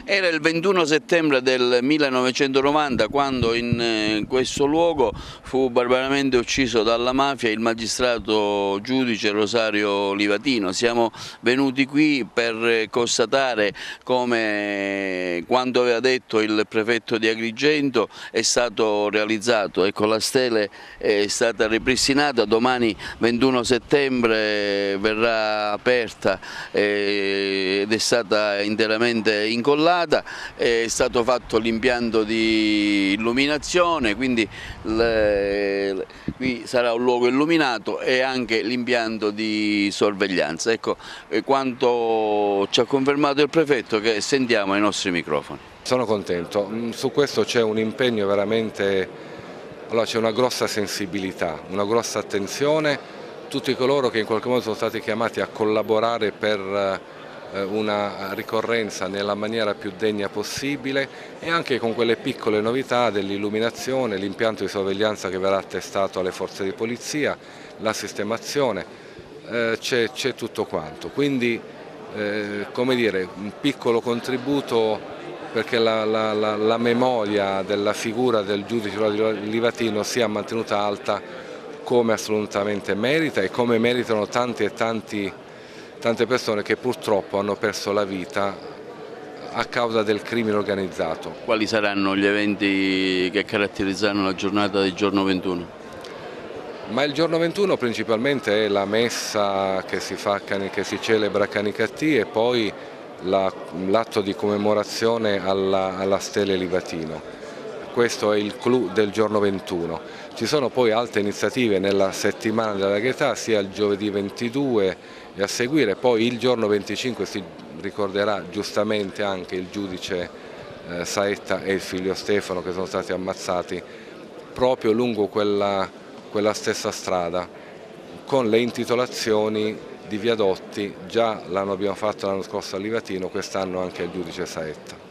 Era il 21 settembre del 1990 quando in questo luogo fu barbaramente ucciso dalla mafia il magistrato giudice Rosario Livatino. Siamo venuti qui per constatare come quanto aveva detto il prefetto di Agrigento è stato realizzato. Ecco, la stele è stata ripristinata, domani 21 settembre verrà aperta ed è stata interamente incollata, è stato fatto l'impianto di illuminazione, quindi qui sarà un luogo illuminato e anche l'impianto di sorveglianza. Ecco quanto ci ha confermato il prefetto, che sentiamo ai nostri microfoni. Sono contento, su questo c'è un impegno veramente, c'è una grossa sensibilità, una grossa attenzione. Tutti coloro che in qualche modo sono stati chiamati a collaborare per una ricorrenza nella maniera più degna possibile e anche con quelle piccole novità dell'illuminazione, l'impianto di sorveglianza che verrà attestato alle forze di polizia, la sistemazione, c'è tutto quanto. Quindi come dire, un piccolo contributo perché la memoria della figura del giudice Livatino sia mantenuta alta come assolutamente merita e come meritano tante persone che purtroppo hanno perso la vita a causa del crimine organizzato. Quali saranno gli eventi che caratterizzeranno la giornata del giorno 21? Ma il giorno 21 principalmente è la messa che si celebra a Canicattì e poi l'atto di commemorazione alla stele Livatino. Questo è il clou del giorno 21. Ci sono poi altre iniziative nella settimana della Ghetà, sia il giovedì 22 e a seguire, poi il giorno 25 si ricorderà giustamente anche il giudice Saetta e il figlio Stefano che sono stati ammazzati proprio lungo quella stessa strada, con le intitolazioni di viadotti. Già abbiamo fatto l'anno scorso a Livatino, quest'anno anche al giudice Saetta.